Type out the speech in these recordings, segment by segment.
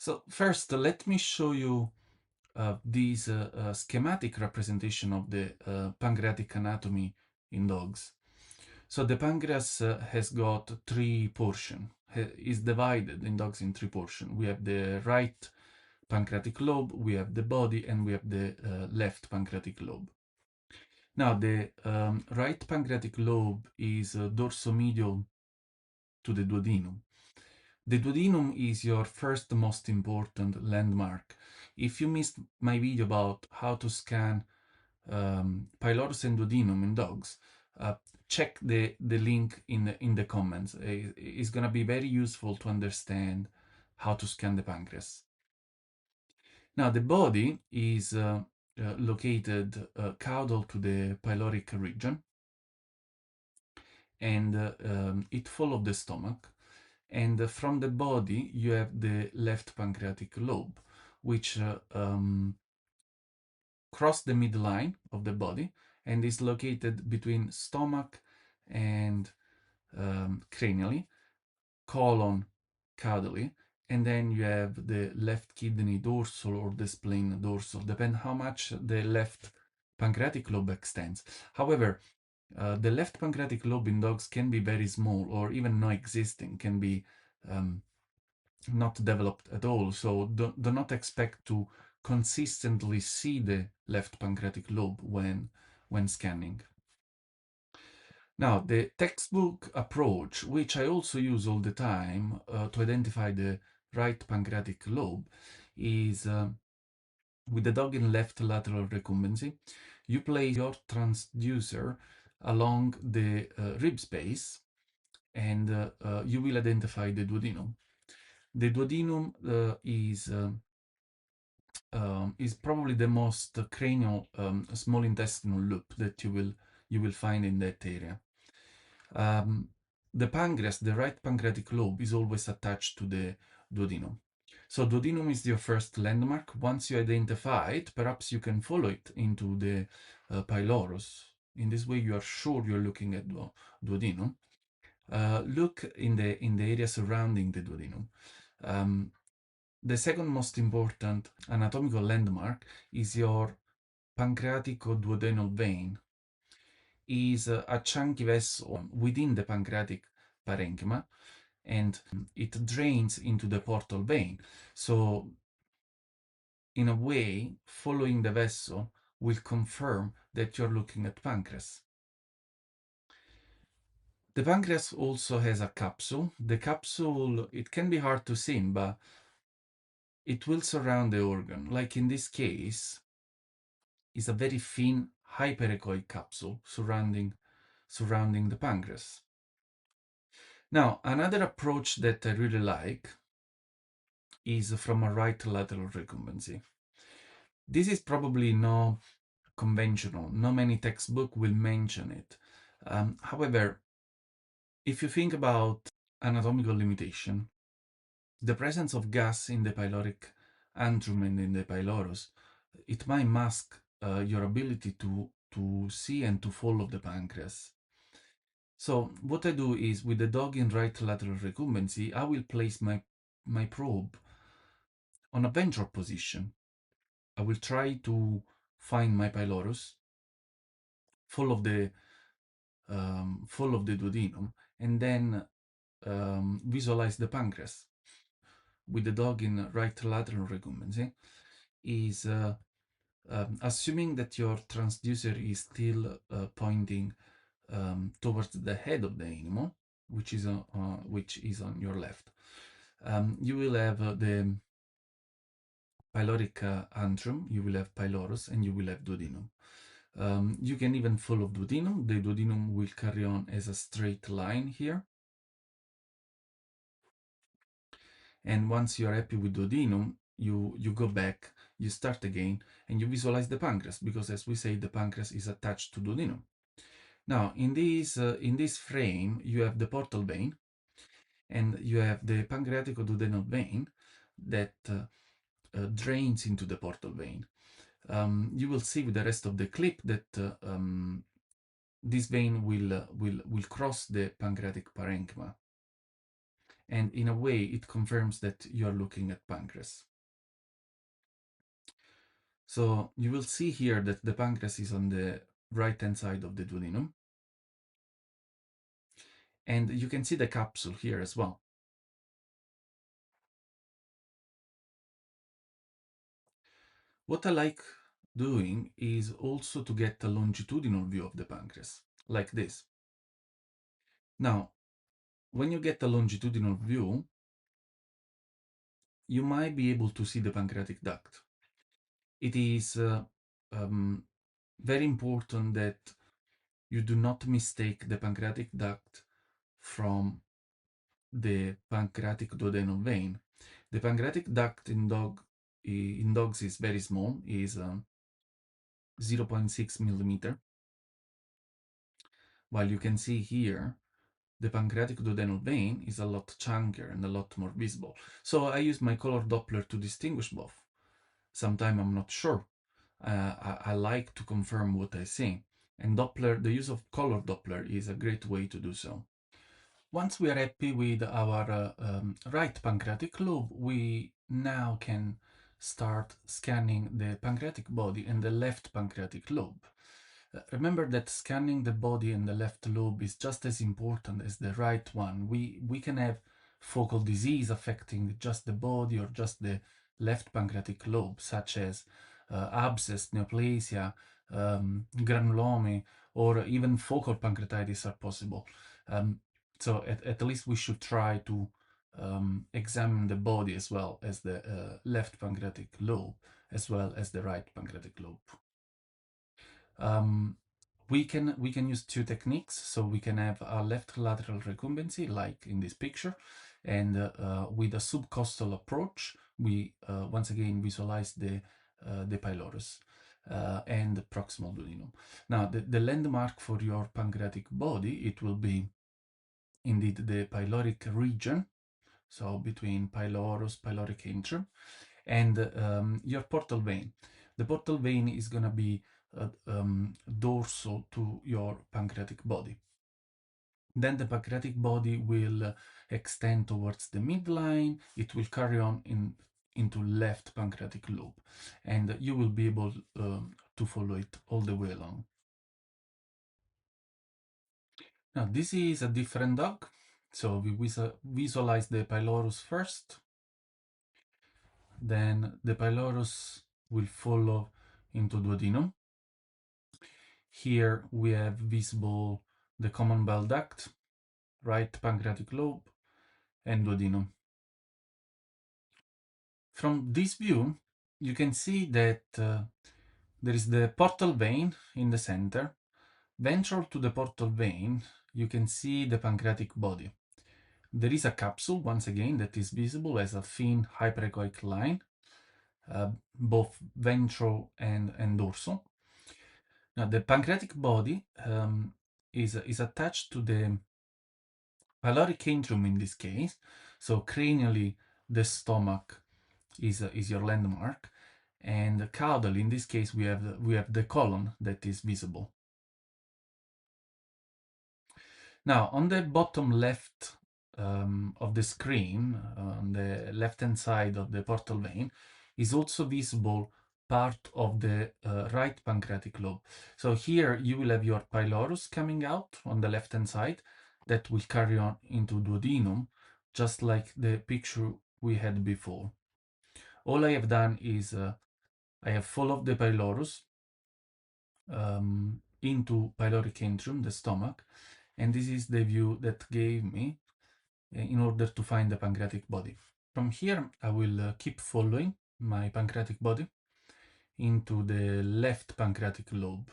So first, let me show you this schematic representation of the pancreatic anatomy in dogs. So the pancreas has got three portions, is divided in dogs in three portions. We have the right pancreatic lobe, we have the body, and we have the left pancreatic lobe. Now, the right pancreatic lobe is dorsomedial to the duodenum. The duodenum is your first most important landmark. If you missed my video about how to scan pylorus and duodenum in dogs, check the link in the comments. It's going to be very useful to understand how to scan the pancreas. Now, the body is located caudal to the pyloric region, and it follows the stomach. And from the body, you have the left pancreatic lobe, which cross the midline of the body and is located between stomach and cranially, colon caudally, and then you have the left kidney dorsal or the spleen dorsal, depend how much the left pancreatic lobe extends. However, the left pancreatic lobe in dogs can be very small or even non-existing, can be not developed at all. So do not expect to consistently see the left pancreatic lobe when scanning. Now, the textbook approach, which I also use all the time to identify the right pancreatic lobe, is with the dog in left lateral recumbency, you place your transducer along the rib space, and you will identify the duodenum. The duodenum is probably the most cranial small intestinal loop that you will find in that area. The pancreas, the right pancreatic lobe, is always attached to the duodenum. So duodenum is your first landmark. Once you identify it, perhaps you can follow it into the pylorus. In this way, you are sure you're looking at duodenum. Look in the area surrounding the duodenum. The second most important anatomical landmark is your pancreaticoduodenal vein. Is a chunky vessel within the pancreatic parenchyma, and it drains into the portal vein. So in a way, following the vessel will confirm that you're looking at pancreas. The pancreas also has a capsule. The capsule, it can be hard to see, but it will surround the organ. Like in this case, is a very thin hyperechoic capsule surrounding the pancreas. Now, another approach that I really like is from a right lateral recumbency. This is probably no conventional, not many textbooks will mention it. However, if you think about anatomical limitation, the presence of gas in the pyloric antrum and in the pylorus, it might mask your ability to see and to follow the pancreas. So what I do is, with the dog in right lateral recumbency, I will place my probe on a ventral position. I will try to find my pylorus, full of the duodenum, and then visualize the pancreas. With the dog in right lateral recumbency, is assuming that your transducer is still pointing towards the head of the animal, which is on your left. You will have the pyloric antrum, you will have pylorus, and you will have duodenum. You can even follow duodenum. The duodenum will carry on as a straight line here. And once you're happy with duodenum, you go back, you start again, and you visualize the pancreas, because as we say, the pancreas is attached to duodenum. Now, in this frame, you have the portal vein, and you have the pancreaticoduodenal vein that drains into the portal vein. You will see with the rest of the clip that this vein will cross the pancreatic parenchyma, And in a way, it confirms that you're looking at pancreas. So you will see here that the pancreas is on the right-hand side of the duodenum. And you can see the capsule here as well. What I like doing is also to get a longitudinal view of the pancreas, like this. Now, when you get a longitudinal view, you might be able to see the pancreatic duct. It is um, very important that you do not mistake the pancreatic duct from the pancreaticoduodenal vein. The pancreatic duct in dogs is very small, is 0.6 millimeter, while you can see here the pancreaticoduodenal vein is a lot chunkier and a lot more visible. So I use my color Doppler to distinguish both. Sometimes I'm not sure. I like to confirm what I see. And Doppler, the use of color Doppler is a great way to do so. Once we are happy with our right pancreatic lobe, we now can start scanning the pancreatic body and the left pancreatic lobe. Remember that scanning the body and the left lobe is just as important as the right one. We can have focal disease affecting just the body or just the left pancreatic lobe, such as abscess, neoplasia, granulomy, or even focal pancreatitis are possible. So at least we should try to examine the body as well as the left pancreatic lobe, as well as the right pancreatic lobe. We can use two techniques. So we can have a left lateral recumbency, like in this picture, and with a subcostal approach, we once again visualize the pylorus and the proximal duodenum. Now, the landmark for your pancreatic body, it will be indeed the pyloric region, so between pylorus, pyloric antrum, and your portal vein. The portal vein is going to be dorsal to your pancreatic body. Then the pancreatic body will extend towards the midline. It will carry on into left pancreatic lobe, and you will be able to follow it all the way along. Now, this is a different dog. So we visualize the pylorus first. Then the pylorus will follow into duodenum. Here we have visible the common bile duct, right pancreatic lobe, and duodenum. From this view, you can see that there is the portal vein in the center. Ventral to the portal vein, you can see the pancreatic body. There is a capsule, once again, that is visible as a thin hyperechoic line, both ventral and dorsal. Now, the pancreatic body is attached to the pyloric antrum in this case. So cranially, the stomach is your landmark, and caudal, in this case, we have the colon that is visible. Now, on the bottom left of the screen, on the left-hand side of the portal vein, is also visible part of the right pancreatic lobe. So here you will have your pylorus coming out on the left-hand side that will carry on into duodenum, just like the picture we had before. All I have done is I have followed the pylorus into pyloric antrum, the stomach, and this is the view that gave me in order to find the pancreatic body. From here, I will keep following my pancreatic body into the left pancreatic lobe.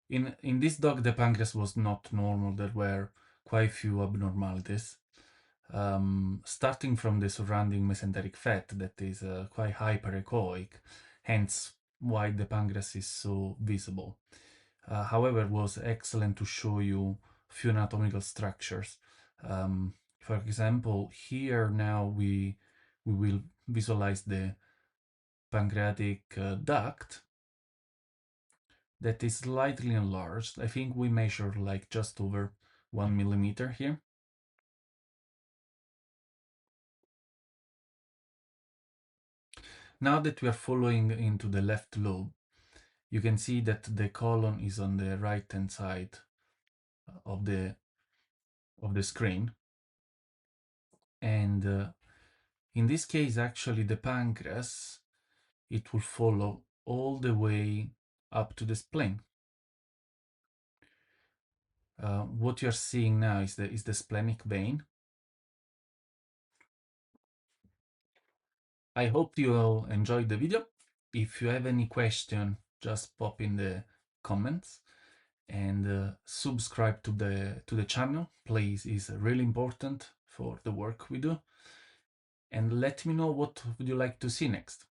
In this dog, the pancreas was not normal. There were quite few abnormalities, starting from the surrounding mesenteric fat that is quite hyperechoic, hence why the pancreas is so visible. However, it was excellent to show you few anatomical structures. For example, here now we will visualize the pancreatic duct that is slightly enlarged. I think we measure like just over 1 millimeter here. Now that we are following into the left lobe, you can see that the colon is on the right hand side of the screen, and in this case actually the pancreas, it will follow all the way up to the spleen. What you're seeing now is the splenic vein. I hope you all enjoyed the video. If you have any question, just pop in the comments, and subscribe to the channel, please. Is really important for the work we do. And let me know what would you like to see next.